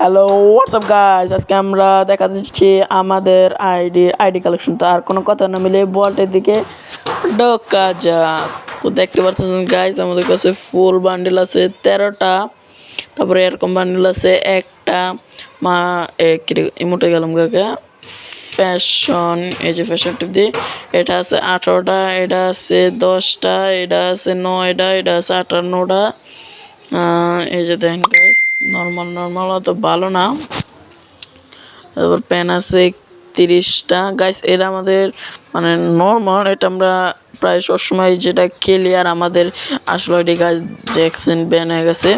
Hello WhatsApp guys, আজকে আমরা দেখা দিচ্ছি আমাদের আইডি কালেকশন। তো আর কোনো কথা না মিলে বটের দিকে ঢোকা যাক। তো দেখতে পাচ্ছেন গাইস, আমাদের কাছে ফুল বান্ডেল আছে 13টা। তারপরে এরকম বান্ডেল আছে একটা ইমোটে গেলাম কাকে ফ্যাশন, এই যে ফ্যাশন টিপ দিয়ে এটা আছে 18টা, এটা আছে 10টা, এটা আছে 9টা, এটা আছে 58টা। এই যে দেখেন গাইস, নর্মাল অত ভালো না। তারপর পেন আছে 30টা গাইস। এটা আমাদের মানে নর্মাল, এটা আমরা প্রায় সবসময় যেটা খেলি। আর আমাদের আসলে এটি গাইস জ্যাকসন ব্যান হয়ে গেছে।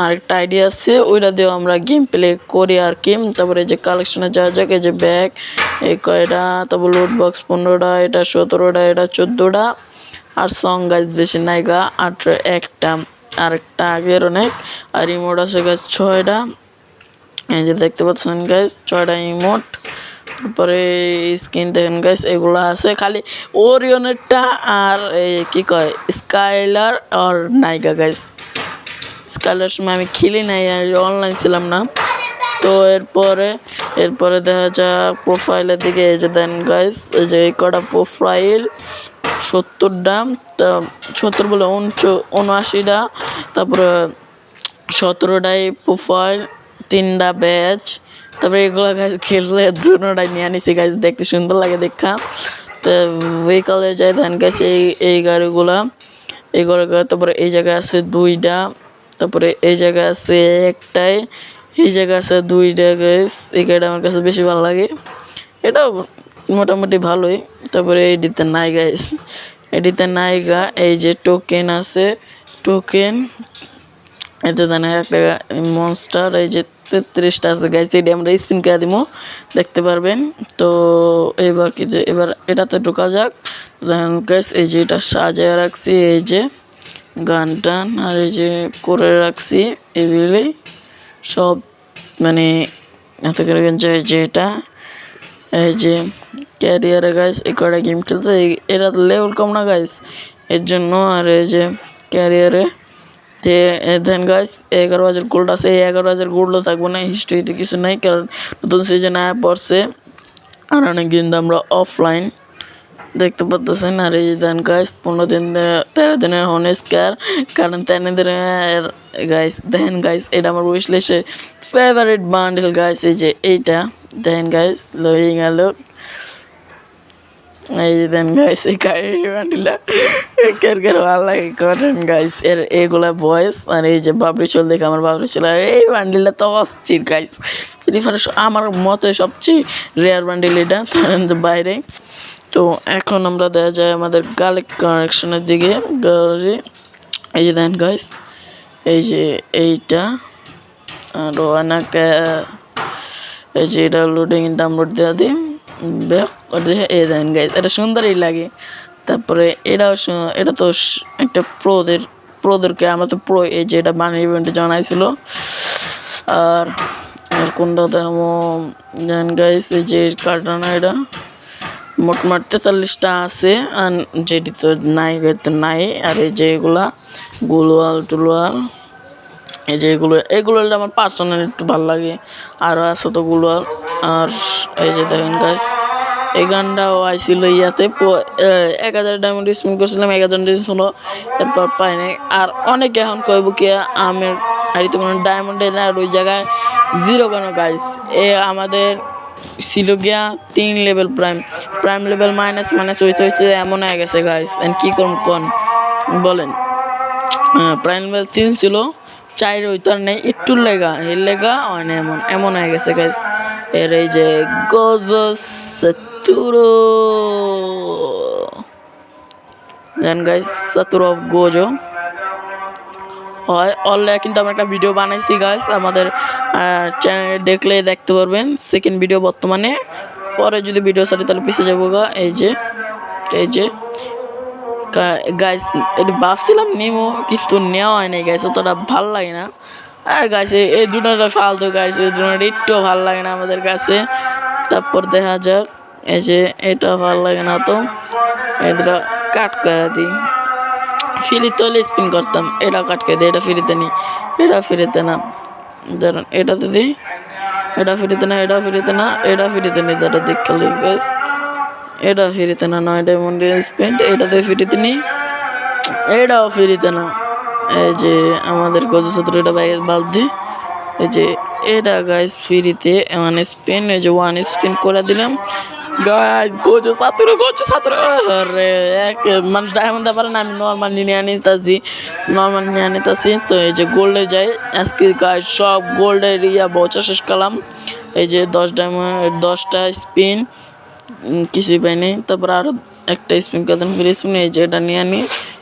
আর একটা আইডিয়া আছে, ওইটা দিয়েও আমরা গেম প্লে করি আর কি। তারপরে যে কালেকশনে যা যাক, এই যে ব্যাগ এই কয়টা, তারপর লুট বক্স 15টা, এটা 17টা, এটা 14টা। আর সং গাইস বেশি নাইগা, একটা আর একটা আগের অনেক। আর রিমোট আছে গাইস 6টা। এই যে দেখতে পাচ্ছেন গাইস 6টা ইমোট। তারপরে স্ক্রিন দেখেন গাইস, এগুলো আছে খালি ওরিয়নেরটা আর এই কি কয় স্কাইলার আর নাইগা গাইস। স্কাইলার সময় আমি খেলি নাই, আর অনলাইন ছিলাম না। তো এরপরে দেখা যাক প্রোফাইলের দিকে। এই যে দেন গাইস, এই যে কটা প্রোফাইল 70টা, তা 70 বলে 79টা। তারপরে 17টাই প্রোফাইল, 3টা ব্যাচ। তারপরে এগুলো গাছ খেললে দুটোটাই নিয়ে আনিছি গাছ, দেখতে সুন্দর লাগে দেখা। তো ভেহিকলে যাই ধান গাছ, এই গাড়িগুলা এই গাড়ি। তারপরে এই জায়গায় আছে 2টা, তারপরে এই জায়গায় আছে একটাই, এই জায়গায় আছে 2টা গাছ। এই গাড়িটা আমার কাছে বেশি ভালো লাগে, এটাও মোটামুটি ভালোই। তারপরে এডিতে নাই গাইস, এডিতে নাইগা। এই যে টোকেন আছে, টোকেন এতে দেন একটা মনস্টার। এই যে 33টা আছে গাইস, এটি আমরা স্পিন করে দিব, দেখতে পারবেন। তো এবার এবার এটাতে ঢোকা যাক। দেখেন গাইস, এই যে এটা সাজায় রাখছি, এই যে গান টান আর এই যে করে রাখছি এগুলি সব, মানে এত করে যে এটা এই যে ক্যারিয়ারে গাইস এই কটা গেম খেলছে। এরা লেভেল কম না গাইস, এর জন্য। আর এই যে ক্যারিয়ারে দেন গাইস 11,000 গোল্ড আছে। এই 11,000 গোল্ডও থাকবো না, হিস্ট্রিতে কিছু নাই, কারণ নতুন সিজন আয়া পড়ছে। আর অনেক দিন আমরা অফলাইন দেখতে পাচ্ছেন। আর এই দেন গাইস 15 দিন 13 দিনের হনেস কেয়ার, কারণ 13 দিনের গাইস দেখেন গাইস, এটা আমার উইশ লিস্টের ফেভারিট বান্ডেল গাইস। এই যে এইটা দেখেন গাইস, লোডিং আলো। এই যে দেন গাইস, এই বান্ডেলটা কের ভালো লাগে করেন গাইস। এগুলা বয়েস। আর এই যে বাবরি চল দেখে আমার বাবরি চল, আর এই বান্ডেলটা তো অস্থির গাইস। ফ্রি ফায়ার আমার মতে সবচেয়ে রেয়ার বান্ডেল এটা বাইরে। তো এখন আমরা দেখা যায় আমাদের কালেকশনের দিকে। এই যে দেন গাইস, এই যে এইটা আর অনেকে এই যে এটা লোডিং ডাউনলোড দেওয়া দিই এই দেন গাইস, এটা সুন্দরই লাগে। তারপরে এটা তো একটা প্রোদেরকে আমরা তো প্রো। এই যে এটা বানি ইভেন্টে জানাইছিল। আর কোনটা তেমন দেন গাইস, এই যে কার্টানা এটা মোটমাট 43টা আছে, আর যেটি তো নাই। আর এই যে এগুলা গুলওয়াল টুলওয়াল, এই যে এগুলো আমার পার্সোনাল একটু ভালো লাগে। আরও আছে তো গুলওয়াল। আর এই যে দেখেন গাইস, এই গানটাও আইছিল ইয়াতে 1000 ডায়মন্ড স্পিন করছিলাম, 1000 ডায়মন্ড হলো, এরপর পাই নাই। আর অনেকে এখন কইব কি আমের আইডিতে কোনো ডায়মন্ডে না, আর ওই জায়গায় 0 কেন গাইস। আমাদের ছিল গিয়া 3 লেভেল প্রাইম লেভেল মাইনাস হইতে এমন হয়ে গেছে গাইস। কি করুন কোন বলেন। প্রাইম লেভেল 3 ছিল, 4 হইতো আর নেই, একটু লেগা হয় না, এমন হয়ে গেছে গাইস। এর এই যে Gojo Satoru then guys, Satoru of Gojo হয় অলরেডি। কিন্তু আমি একটা ভিডিও বানাইছি গাইস, আমাদের চ্যানেলে দেখলে দেখতে পারবেন। সেকেন্ড ভিডিও বর্তমানে, পরে যদি ভিডিও সারি তাহলে পিছিয়ে যাবো গা। এই যে গাইস, এটা ভাবছিলাম নিমো, কিন্তু নেওয়া হয় নাই গাইস, অতটা ভাল লাগে না। আর গাইস এই দুটোটা ফালতু গাইস, এই দুটোটা একটু ভাল লাগে না আমাদের কাছে। তারপর দেখা যাক, এই যে এটা ভাল লাগে না, তো এই দুটো কাট করে দিই। ফ্রি তো স্পিন করতাম, এটা কাট করে দিই, এটা ফ্রিতে নি, এটা ফ্রিতে না। দাঁড়ান এটাতে দিই, এটা ফ্রিতে না, এটা ফ্রিতে না, এটা ফ্রিতে নেই, দাঁড়া দেখতে গাইস, এটা ফ্রিতে না, 9 ডায়মন্ড স্পেন্ড, এটাতে ফ্রিতে নিই, এটাও ফ্রিতে না। এই যে আমাদের গজ 17টা বালতি, এই যে এটা গাইস ফ্রিতে মানে স্পিন, এই যে 1 স্পিন করে দিলাম গাইস। গজ 17 আরে এক মানুষ ডায়মন্ড পারে না, আমি নর্মাল নিয়ে আনিতাছি। তো এই যে গোল্ডে যাই আজকে গাইস, সব গোল্ডের বচা শেষ করলাম। এই যে 10 ডায়মন্ড 10টা স্পিন, কিছুই পাইনি। তারপর আরো একটা স্পিন করতেন ফিরে স্পিন, এই যে এটা নিয়ে আনি,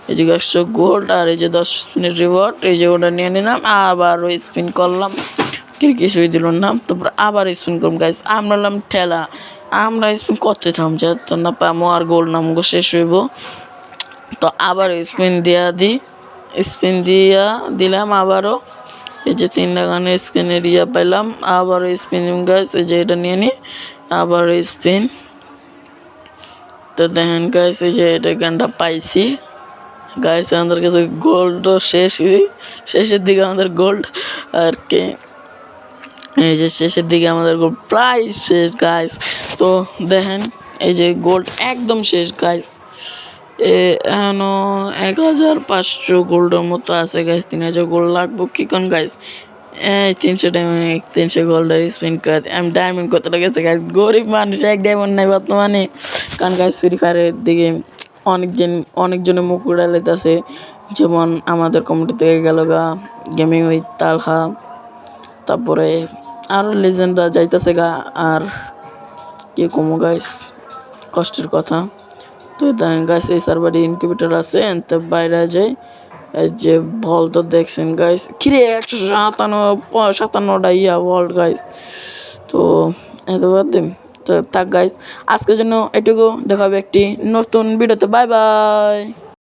এই যে 100 গোল্ড আর এই যে 10 স্পিনের রিওয়ার্ড, এই যে ওটা নিয়ে নিলাম। আবার ওই স্পিন করলাম, কিছুই দিল না। তারপর আবার স্পিন করলাম গাইস, আমরা হলাম ঠেলা, আমরা স্পিন করতে থাম যত না পামো আর গোল্ড নামগো শেষ হইব। তো আবার স্পিন স্পিন দিয়া দিলাম আবারও, এই যে 3টা গানের স্পিনের পাইলাম। আবার স্পিন গাইস, এই যে এটা নিয়ে নিই, আবার স্পিন। তো দেখেন গাইস, এই যে এটা গানটা পাইছি গাইস, আমাদের কাছে গোল্ড শেষের দিকে আমাদের গোল্ড আর কি, এই যে শেষের দিকে আমাদের গোল্ড প্রায় শেষ গাইস। তো দেখেন এই যে গোল্ড একদম শেষ গাইস, এখনো 1500 গোল্ডের মতো আছে গাইস। 3000 গোল্ড লাগবো কি কোন গাইস, এই 300 গোল্ডের স্পিন করে আমি ডায়মন্ড কত লেগেছে গাইস, গরিব মানুষ 1 ডায়মন্ড নাই বর্তমানে। কারণ গাইস ফ্রি ফায়ারের দিকে অনেকজনের মুখ উড়াইতেছে, যেমন আমাদের কমিটি থেকে গেল গা গেমিং উইথ তালহা, তারপরে আরও লেজেন্ডরা যাইতেছে গা। আর কি কমো গাইস, কষ্টের কথা। তো দেখেন গাইস এই সার্ভারে ইনকিউবেটর আছে, এনতে বাইরে যাই। এই যে ভল তো দেখছেন গাইস, কিরে 157টা ভল্ট গাইস। তো এত বাদ দিন, তো থাক গাইস আজকের জন্য এটুকু, দেখাবে একটি নতুন ভিডিওতে। Bye bye.